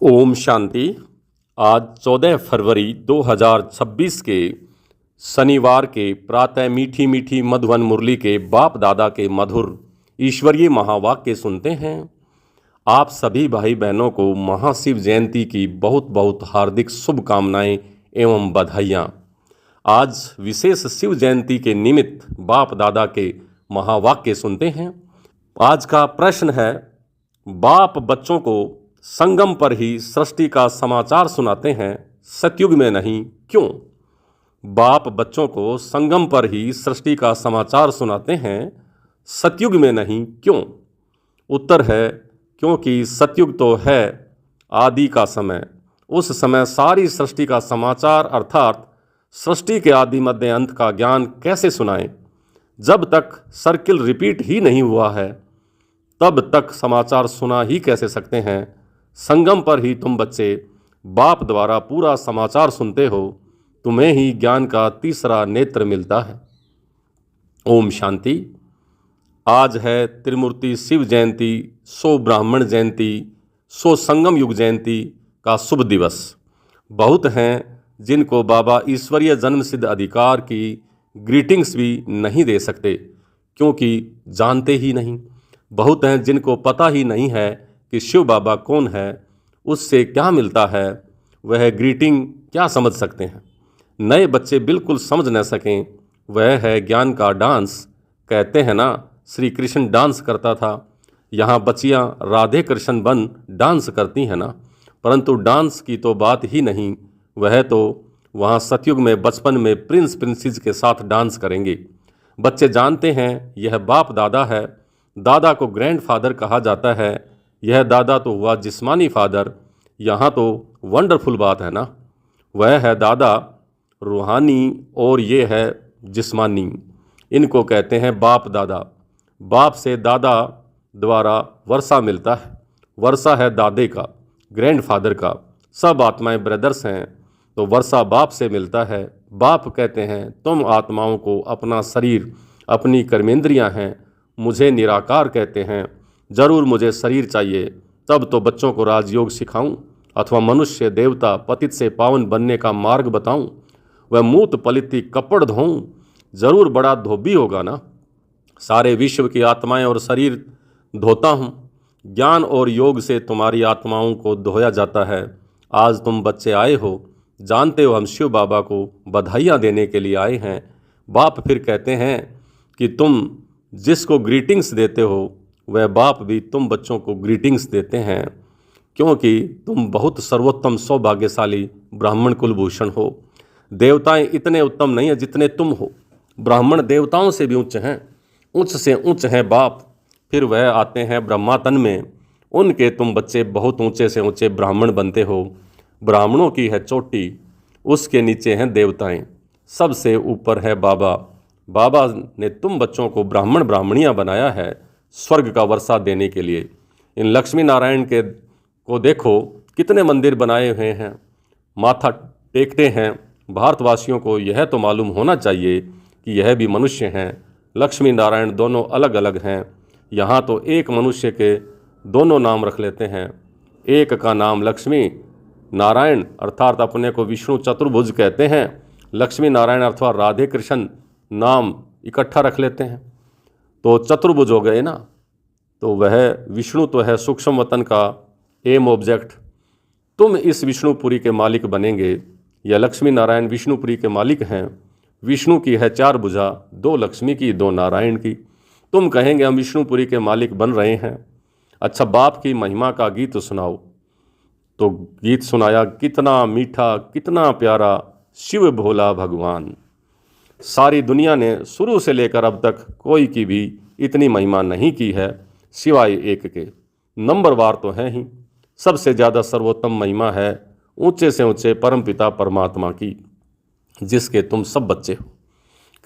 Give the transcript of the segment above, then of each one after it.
ओम शांति। आज 14 फरवरी 2026 के शनिवार के प्रातः मीठी मीठी मधुवन मुरली के बाप दादा के मधुर ईश्वरीय महावाक्य सुनते हैं। आप सभी भाई बहनों को महाशिव जयंती की बहुत बहुत हार्दिक शुभकामनाएं एवं बधाइयाँ। आज विशेष शिव जयंती के निमित्त बाप दादा के महावाक्य सुनते हैं। आज का प्रश्न है, बाप बच्चों को संगम पर ही सृष्टि का समाचार सुनाते हैं, सतयुग में नहीं, क्यों? बाप बच्चों को संगम पर ही सृष्टि का समाचार सुनाते हैं, सतयुग में नहीं, क्यों? उत्तर है, क्योंकि सतयुग तो है आदि का समय। उस समय सारी सृष्टि का समाचार अर्थात सृष्टि के आदि मध्य अंत का ज्ञान कैसे सुनाएं? जब तक सर्किल रिपीट ही नहीं हुआ है तब तक समाचार सुना ही कैसे सकते हैं? संगम पर ही तुम बच्चे बाप द्वारा पूरा समाचार सुनते हो, तुम्हें ही ज्ञान का तीसरा नेत्र मिलता है। ओम शांति। आज है त्रिमूर्ति शिव जयंती, सो ब्राह्मण जयंती, सो संगम युग जयंती का शुभ दिवस। बहुत हैं जिनको बाबा ईश्वरीय जन्म सिद्ध अधिकार की ग्रीटिंग्स भी नहीं दे सकते, क्योंकि जानते ही नहीं। बहुत हैं जिनको पता ही नहीं है कि शिव बाबा कौन है, उससे क्या मिलता है, वह ग्रीटिंग क्या समझ सकते हैं। नए बच्चे बिल्कुल समझ न सकें, वह है ज्ञान का डांस। कहते हैं ना, श्री कृष्ण डांस करता था, यहाँ बच्चियाँ राधे कृष्ण बन डांस करती हैं ना। परंतु डांस की तो बात ही नहीं, वह तो वहाँ सतयुग में बचपन में प्रिंस प्रिंसेस के साथ डांस करेंगे। बच्चे जानते हैं यह बाप दादा है। दादा को ग्रैंडफादर कहा जाता है, यह दादा तो हुआ जिस्मानी फादर। यहाँ तो वंडरफुल बात है ना, वह है दादा रूहानी और ये है जिस्मानी। इनको कहते हैं बाप दादा। बाप से दादा द्वारा वर्षा मिलता है, वर्षा है दादे का, ग्रैंडफादर का। सब आत्माएं ब्रदर्स हैं, तो वर्षा बाप से मिलता है। बाप कहते हैं, तुम आत्माओं को अपना शरीर, अपनी कर्मेंद्रियां हैं, मुझे निराकार कहते हैं। जरूर मुझे शरीर चाहिए, तब तो बच्चों को राजयोग सिखाऊं, अथवा मनुष्य देवता पतित से पावन बनने का मार्ग बताऊं। वह मूत पलिती कपड़ धोऊं, जरूर बड़ा धोबी होगा ना। सारे विश्व की आत्माएं और शरीर धोता हूं। ज्ञान और योग से तुम्हारी आत्माओं को धोया जाता है। आज तुम बच्चे आए हो, जानते हो हम शिव बाबा को बधाइयाँ देने के लिए आए हैं। बाप फिर कहते हैं कि तुम जिसको ग्रीटिंग्स देते हो, वह बाप भी तुम बच्चों को ग्रीटिंग्स देते हैं, क्योंकि तुम बहुत सर्वोत्तम सौभाग्यशाली ब्राह्मण कुलभूषण हो। देवताएं इतने उत्तम नहीं हैं जितने तुम हो। ब्राह्मण देवताओं से भी उच्च हैं, उच्च से उच्च हैं बाप। फिर वह आते हैं ब्रह्मातन में, उनके तुम बच्चे बहुत ऊंचे से ऊंचे ब्राह्मण बनते हो। ब्राह्मणों की है चोटी, उसके नीचे हैं देवताएं, सबसे ऊपर है बाबा। बाबा ने तुम बच्चों को ब्राह्मण ब्राह्मणियाँ बनाया है स्वर्ग का वर्षा देने के लिए। इन लक्ष्मी नारायण के को देखो, कितने मंदिर बनाए हुए हैं, माथा टेकते हैं। भारतवासियों को यह तो मालूम होना चाहिए कि यह भी मनुष्य हैं। लक्ष्मी नारायण दोनों अलग अलग हैं। यहाँ तो एक मनुष्य के दोनों नाम रख लेते हैं। एक का नाम लक्ष्मी नारायण अर्थात अपने को विष्णु चतुर्भुज कहते हैं, लक्ष्मी नारायण अर्थात राधे कृष्ण नाम इकट्ठा रख लेते हैं, तो चतुर्भुज हो गए ना। तो वह विष्णु तो है सूक्ष्म वतन का एम ऑब्जेक्ट। तुम इस विष्णुपुरी के मालिक बनेंगे। यह लक्ष्मी नारायण विष्णुपुरी के मालिक हैं। विष्णु की है 4 भुजा, 2 लक्ष्मी की, 2 नारायण की। तुम कहेंगे हम विष्णुपुरी के मालिक बन रहे हैं। अच्छा, बाप की महिमा का गीत सुनाओ। तो गीत सुनाया, कितना मीठा कितना प्यारा शिव भोला भगवान। सारी दुनिया ने शुरू से लेकर अब तक कोई की भी इतनी महिमा नहीं की है, सिवाय एक के। नंबरवार तो है ही, सबसे ज़्यादा सर्वोत्तम महिमा है ऊंचे से ऊंचे परमपिता परमात्मा की, जिसके तुम सब बच्चे हो।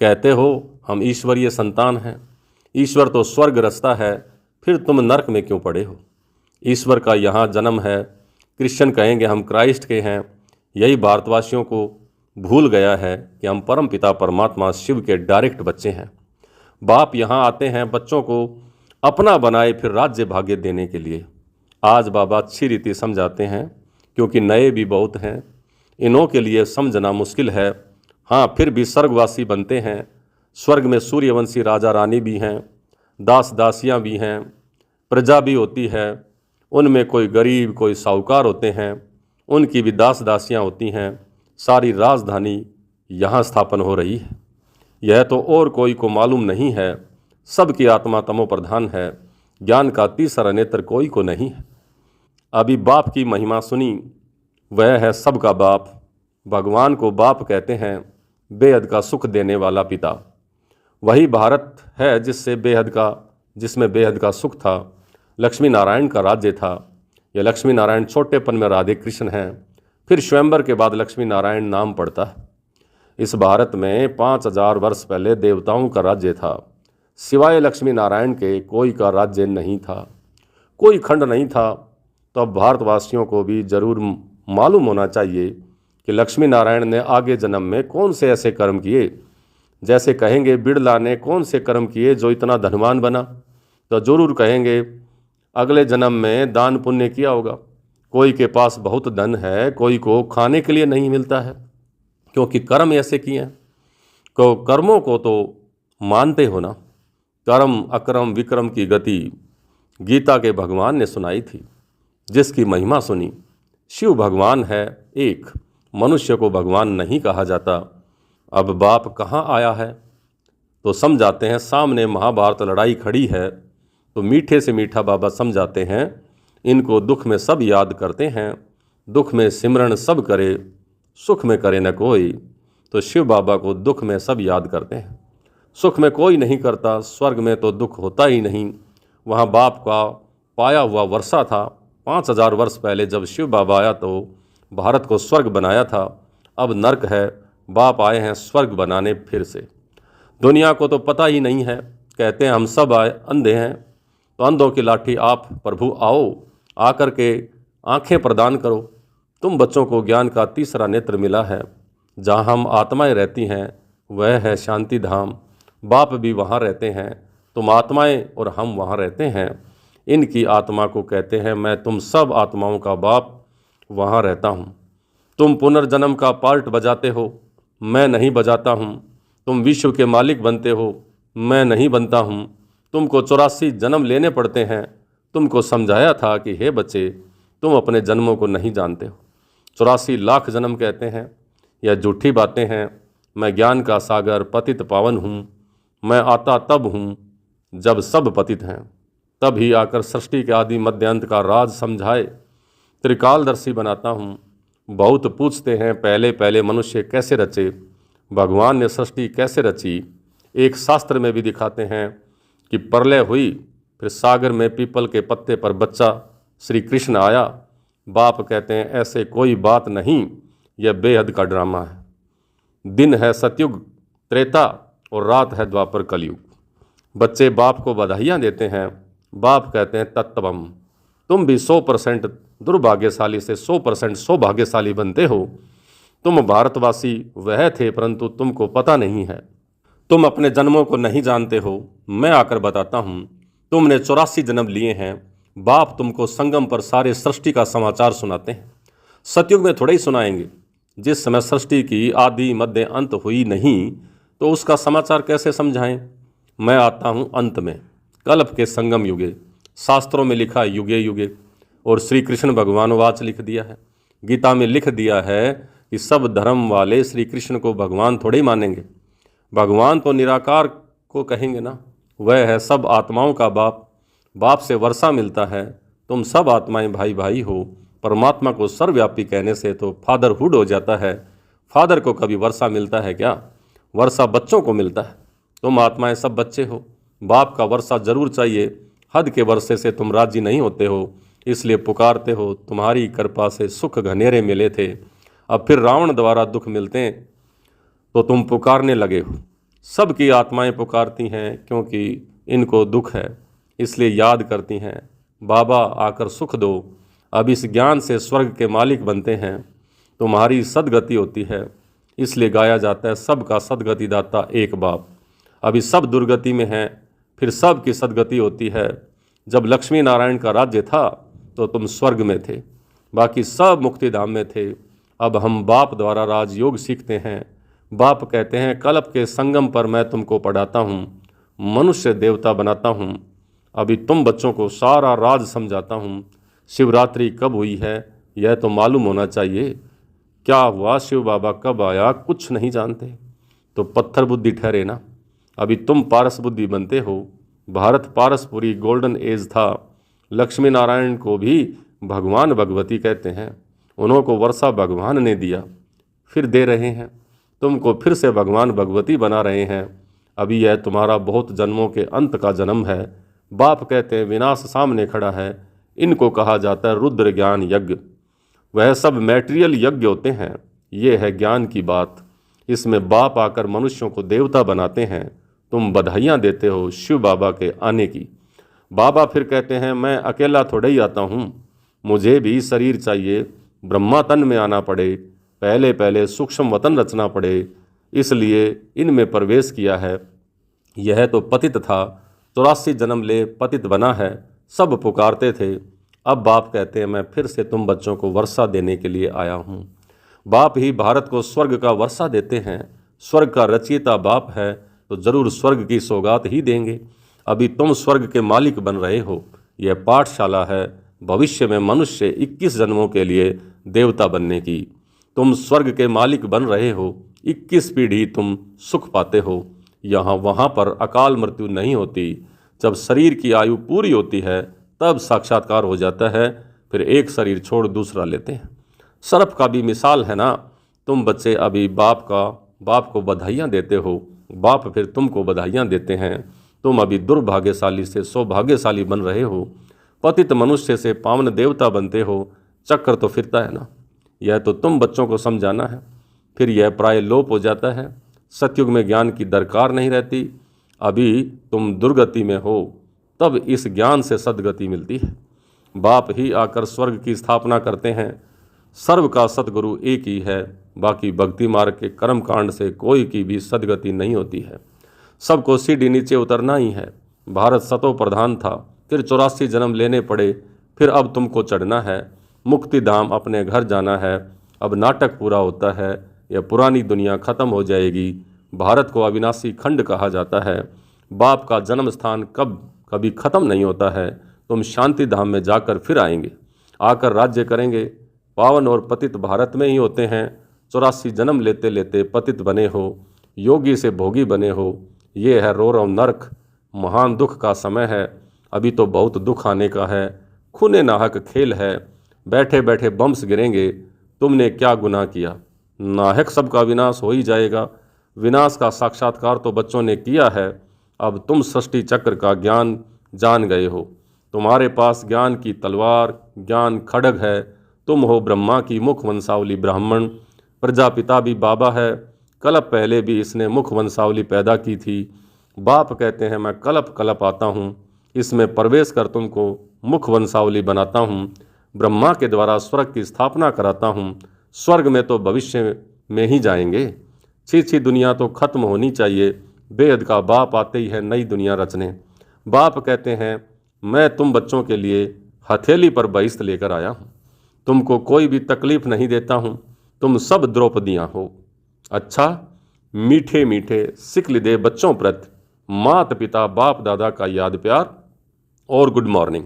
कहते हो हम ईश्वरीय संतान हैं, ईश्वर तो स्वर्ग रचता है, फिर तुम नरक में क्यों पड़े हो? ईश्वर का यहाँ जन्म है। क्रिश्चियन कहेंगे हम क्राइस्ट के हैं। यही भारतवासियों को भूल गया है कि हम परम पिता परमात्मा शिव के डायरेक्ट बच्चे हैं। बाप यहाँ आते हैं बच्चों को अपना बनाए फिर राज्य भाग्य देने के लिए। आज बाबा अच्छी रीति समझाते हैं क्योंकि नए भी बहुत हैं, इन्हों के लिए समझना मुश्किल है। हाँ, फिर भी स्वर्गवासी बनते हैं। स्वर्ग में सूर्यवंशी राजा रानी भी हैं, दास दासियाँ भी हैं, प्रजा भी होती है। उनमें कोई गरीब कोई साहूकार होते हैं, उनकी भी दास दासियाँ होती हैं। सारी राजधानी यहाँ स्थापन हो रही है। यह तो और कोई को मालूम नहीं है। सबकी आत्मा तमो प्रधान है, ज्ञान का तीसरा नेत्र कोई को नहीं है। अभी बाप की महिमा सुनी, वह है सबका बाप। भगवान को बाप कहते हैं, बेहद का सुख देने वाला पिता। वही भारत है जिसमें बेहद का सुख था। लक्ष्मी नारायण का राज्य था। यह लक्ष्मी नारायण छोटेपन में राधे कृष्ण हैं, फिर स्वयंवर के बाद लक्ष्मी नारायण नाम पड़ता है। इस भारत में 5000 वर्ष पहले देवताओं का राज्य था। सिवाय लक्ष्मी नारायण के कोई का राज्य नहीं था, कोई खंड नहीं था। तो अब भारतवासियों को भी जरूर मालूम होना चाहिए कि लक्ष्मी नारायण ने आगे जन्म में कौन से ऐसे कर्म किए। जैसे कहेंगे बिड़ला ने कौन से कर्म किए जो इतना धनवान बना, तो जरूर कहेंगे अगले जन्म में दान पुण्य किया होगा। कोई के पास बहुत धन है, कोई को खाने के लिए नहीं मिलता है, क्योंकि कर्म ऐसे किए हैं। तो कर्मों को तो मानते हो ना। कर्म अकर्म विक्रम की गति गीता के भगवान ने सुनाई थी, जिसकी महिमा सुनी। शिव भगवान है एक, मनुष्य को भगवान नहीं कहा जाता। अब बाप कहाँ आया है तो समझाते हैं, सामने महाभारत लड़ाई खड़ी है तो मीठे से मीठा बाबा समझाते हैं, इनको दुख में सब याद करते हैं। दुख में सिमरन सब करे, सुख में करे न कोई। तो शिव बाबा को दुख में सब याद करते हैं, सुख में कोई नहीं करता। स्वर्ग में तो दुख होता ही नहीं। वहाँ बाप का पाया हुआ वर्षा था। 5000 वर्ष पहले जब शिव बाबा आया तो भारत को स्वर्ग बनाया था। अब नर्क है, बाप आए हैं स्वर्ग बनाने फिर से। दुनिया को तो पता ही नहीं है, कहते हैं हम सब आए अंधे हैं। तो अंधों की लाठी आप प्रभु आओ, आकर के आंखें प्रदान करो। तुम बच्चों को ज्ञान का तीसरा नेत्र मिला है। जहाँ हम आत्माएं रहती हैं वह है शांति धाम। बाप भी वहाँ रहते हैं, तुम आत्माएं और हम वहाँ रहते हैं। इनकी आत्मा को कहते हैं मैं तुम सब आत्माओं का बाप वहाँ रहता हूँ। तुम पुनर्जन्म का पार्ट बजाते हो, मैं नहीं बजाता हूँ। तुम विश्व के मालिक बनते हो, मैं नहीं बनता हूँ। तुमको 84 जन्म लेने पड़ते हैं। तुमको समझाया था कि हे बच्चे, तुम अपने जन्मों को नहीं जानते हो। 84 लाख जन्म कहते हैं, यह झूठी बातें हैं। मैं ज्ञान का सागर पतित पावन हूँ। मैं आता तब हूँ जब सब पतित हैं, तभी आकर सृष्टि के आदि मध्यांत का राज समझाए त्रिकालदर्शी बनाता हूँ। बहुत पूछते हैं पहले पहले मनुष्य कैसे रचे, भगवान ने सृष्टि कैसे रची। एक शास्त्र में भी दिखाते हैं कि प्रलय हुई, फिर सागर में पीपल के पत्ते पर बच्चा श्री कृष्ण आया। बाप कहते हैं ऐसे कोई बात नहीं, यह बेहद का ड्रामा है। दिन है सतयुग त्रेता और रात है द्वापर कलयुग। बच्चे बाप को बधाइयाँ देते हैं। बाप कहते हैं तत्वम। तुम भी 100% दुर्भाग्यशाली से 100% सौभाग्यशाली बनते हो। तुम भारतवासी वह थे, परंतु तुमको पता नहीं है। तुम अपने जन्मों को नहीं जानते हो। मैं आकर बताता हूँ, तुमने 84 जन्म लिए हैं। बाप तुमको संगम पर सारे सृष्टि का समाचार सुनाते हैं। सतयुग में थोड़े ही सुनाएंगे। जिस समय सृष्टि की आदि मध्य अंत हुई नहीं तो उसका समाचार कैसे समझाएं। मैं आता हूँ अंत में, कल्प के संगम युगे। शास्त्रों में लिखा युगे युगे, और श्री कृष्ण भगवान वाच लिख दिया है। गीता में लिख दिया है कि सब धर्म वाले श्री कृष्ण को भगवान थोड़े ही मानेंगे। भगवान तो निराकार को कहेंगे ना। वह है सब आत्माओं का बाप। बाप से वर्षा मिलता है। तुम सब आत्माएं भाई भाई हो। परमात्मा को सर्वव्यापी कहने से तो फादरहुड हो जाता है। फादर को कभी वर्षा मिलता है क्या? वर्षा बच्चों को मिलता है। तुम आत्माएं सब बच्चे हो। बाप का वर्षा जरूर चाहिए। हद के वर्षे से तुम राजी नहीं होते हो, इसलिए पुकारते हो। तुम्हारी कृपा से सुख घनेरे मिले थे, अब फिर रावण द्वारा दुख मिलते हैं तो तुम पुकारने लगे हो। सबकी आत्माएं पुकारती हैं क्योंकि इनको दुख है, इसलिए याद करती हैं बाबा आकर सुख दो। अब इस ज्ञान से स्वर्ग के मालिक बनते हैं। तुम्हारी सदगति होती है, इसलिए गाया जाता है सबका सदगति दाता एक बाप। अभी सब दुर्गति में हैं, फिर सब की सदगति होती है। जब लक्ष्मी नारायण का राज्य था तो तुम स्वर्ग में थे। बाकी सब मुक्ति धाम में थे। अब हम बाप द्वारा राजयोग सीखते हैं। बाप कहते हैं कल्प के संगम पर मैं तुमको पढ़ाता हूँ, मनुष्य देवता बनाता हूँ। अभी तुम बच्चों को सारा राज समझाता हूँ। शिवरात्रि कब हुई है यह तो मालूम होना चाहिए। क्या हुआ, शिव बाबा कब आया, कुछ नहीं जानते तो पत्थर बुद्धि ठहरे ना। अभी तुम पारस बुद्धि बनते हो। भारत पारसपुरी गोल्डन एज था। लक्ष्मी नारायण को भी भगवान भगवती कहते हैं। उन्हों को वर्षा भगवान ने दिया, फिर दे रहे हैं। तुमको फिर से भगवान भगवती बना रहे हैं। अभी यह तुम्हारा बहुत जन्मों के अंत का जन्म है। बाप कहते हैं विनाश सामने खड़ा है। इनको कहा जाता है रुद्र ज्ञान यज्ञ। वह सब मैटेरियल यज्ञ होते हैं, ये है ज्ञान की बात। इसमें बाप आकर मनुष्यों को देवता बनाते हैं। तुम बधाइयाँ देते हो शिव बाबा के आने की। बाबा फिर कहते हैं मैं अकेला थोड़ा ही आता हूँ, मुझे भी शरीर चाहिए। ब्रह्मा तन में आना पड़े, पहले पहले सूक्ष्म वतन रचना पड़े, इसलिए इनमें प्रवेश किया है। यह तो पतित था, 84 जन्म ले पतित बना है। सब पुकारते थे। अब बाप कहते हैं मैं फिर से तुम बच्चों को वर्षा देने के लिए आया हूँ। बाप ही भारत को स्वर्ग का वर्षा देते हैं। स्वर्ग का रचयिता बाप है तो जरूर स्वर्ग की सौगात ही देंगे। अभी तुम स्वर्ग के मालिक बन रहे हो। यह पाठशाला है भविष्य में मनुष्य 21 जन्मों के लिए देवता बनने की। तुम स्वर्ग के मालिक बन रहे हो। 21 पीढ़ी तुम सुख पाते हो। यहाँ वहाँ पर अकाल मृत्यु नहीं होती। जब शरीर की आयु पूरी होती है तब साक्षात्कार हो जाता है। फिर एक शरीर छोड़ दूसरा लेते हैं। सर्प का भी मिसाल है ना। तुम बच्चे अभी बाप को बधाइयाँ देते हो, बाप फिर तुमको बधाइयाँ देते हैं। तुम अभी दुर्भाग्यशाली से सौभाग्यशाली बन रहे हो। पतित मनुष्य से पावन देवता बनते हो। चक्र तो फिरता है ना। यह तो तुम बच्चों को समझाना है। फिर यह प्राय लोप हो जाता है। सतयुग में ज्ञान की दरकार नहीं रहती। अभी तुम दुर्गति में हो, तब इस ज्ञान से सदगति मिलती है। बाप ही आकर स्वर्ग की स्थापना करते हैं। सर्व का सदगुरु एक ही है। बाकी भक्ति मार्ग के कर्म कांड से कोई की भी सदगति नहीं होती है। सबको सीढ़ी नीचे उतरना ही है। भारत सतो प्रधान था, फिर 84 जन्म लेने पड़े, फिर अब तुमको चढ़ना है। मुक्ति धाम अपने घर जाना है। अब नाटक पूरा होता है। यह पुरानी दुनिया खत्म हो जाएगी। भारत को अविनाशी खंड कहा जाता है। बाप का जन्म स्थान कभी खत्म नहीं होता है। तुम शांति धाम में जाकर फिर आएंगे, आकर राज्य करेंगे। पावन और पतित भारत में ही होते हैं। 84 जन्म लेते लेते पतित बने हो, योगी से भोगी बने हो। ये है रो नरक, महान दुख का समय है। अभी तो बहुत दुख आने का है। खूने नाहक खेल है। बैठे बैठे बम्स गिरेंगे। तुमने क्या गुनाह किया, नाहक सबका विनाश हो ही जाएगा। विनाश का साक्षात्कार तो बच्चों ने किया है। अब तुम सृष्टि चक्र का ज्ञान जान गए हो। तुम्हारे पास ज्ञान की तलवार, ज्ञान खड्ग है। तुम हो ब्रह्मा की मुख वंशावली ब्राह्मण। प्रजापिता भी बाबा है। कल्प पहले भी इसने मुख वंशावली पैदा की थी। बाप कहते हैं मैं कल्प कल्प आता हूँ, इसमें प्रवेश कर तुमको मुख वंशावली बनाता हूँ। ब्रह्मा के द्वारा स्वर्ग की स्थापना कराता हूँ। स्वर्ग में तो भविष्य में ही जाएंगे। छी दुनिया तो खत्म होनी चाहिए। बेद का बाप आते ही है नई दुनिया रचने। बाप कहते हैं मैं तुम बच्चों के लिए हथेली पर बहिष्त लेकर आया हूँ। तुमको कोई भी तकलीफ नहीं देता हूँ। तुम सब द्रौपदियाँ हो। अच्छा, मीठे मीठे सिकलिदे बच्चों प्रति माता पिता बाप दादा का याद प्यार और गुड मॉर्निंग।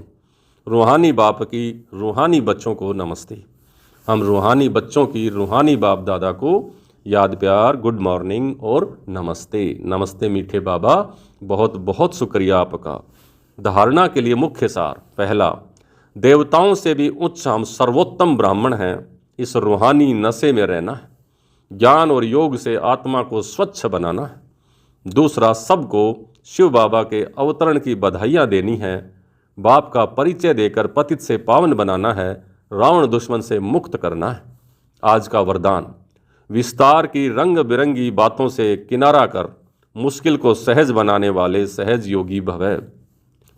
रूहानी बाप की रूहानी बच्चों को नमस्ते। हम रूहानी बच्चों की रूहानी बाप दादा को याद प्यार, गुड मॉर्निंग और नमस्ते। नमस्ते मीठे बाबा, बहुत बहुत शुक्रिया आपका। धारणा के लिए मुख्य सार। पहला, देवताओं से भी उच्च हम सर्वोत्तम ब्राह्मण हैं। इस रूहानी नशे में रहना है। ज्ञान और योग से आत्मा को स्वच्छ बनाना है। दूसरा, सबको शिव बाबा के अवतरण की बधाइयाँ देनी है। बाप का परिचय देकर पतित से पावन बनाना है। रावण दुश्मन से मुक्त करना है। आज का वरदान, विस्तार की रंग बिरंगी बातों से किनारा कर मुश्किल को सहज बनाने वाले सहज योगी भवै।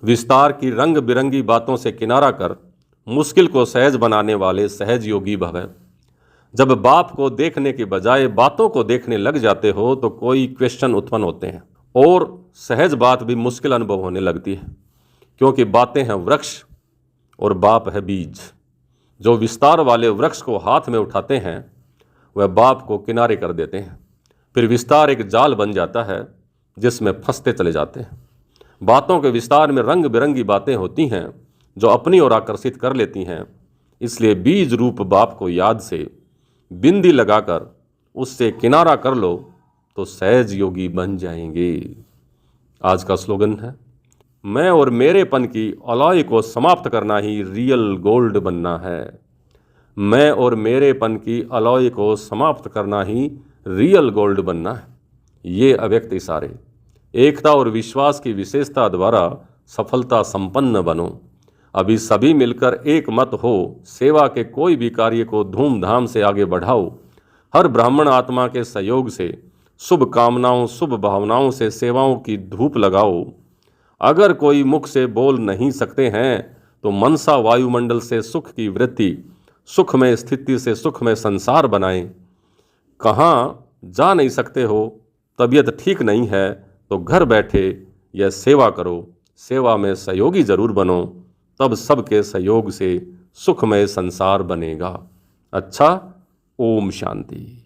विस्तार की रंग बिरंगी बातों से किनारा कर मुश्किल को सहज बनाने वाले सहज योगी भवै। जब बाप को देखने के बजाय बातों को देखने लग जाते हो तो कोई क्वेश्चन उत्पन्न होते हैं और सहज बात भी मुश्किल अनुभव होने लगती है, क्योंकि बातें हैं वृक्ष और बाप है बीज। जो विस्तार वाले वृक्ष को हाथ में उठाते हैं वह बाप को किनारे कर देते हैं। फिर विस्तार एक जाल बन जाता है जिसमें फंसते चले जाते हैं। बातों के विस्तार में रंग बिरंगी बातें होती हैं जो अपनी ओर आकर्षित कर लेती हैं। इसलिए बीज रूप बाप को याद से बिंदी लगाकर उससे किनारा कर लो तो सहज योगी बन जाएंगे। आज का स्लोगन है, मैं और मेरेपन की अलॉय को समाप्त करना ही रियल गोल्ड बनना है। मैं और मेरेपन की अलॉय को समाप्त करना ही रियल गोल्ड बनना है। ये अव्यक्त इशारे एकता और विश्वास की विशेषता द्वारा सफलता संपन्न बनो। अभी सभी मिलकर एक मत हो, सेवा के कोई भी कार्य को धूमधाम से आगे बढ़ाओ। हर ब्राह्मण आत्मा के सहयोग से शुभ कामनाओं शुभ भावनाओं से सेवाओं की धूप लगाओ। अगर कोई मुख से बोल नहीं सकते हैं तो मनसा वायुमंडल से सुख की वृत्ति, सुखमय स्थिति से सुखमय संसार बनाएं। कहाँ जा नहीं सकते हो, तबीयत ठीक नहीं है तो घर बैठे यह सेवा करो। सेवा में सहयोगी जरूर बनो, तब सबके सहयोग से सुखमय संसार बनेगा। अच्छा, ओम शांति।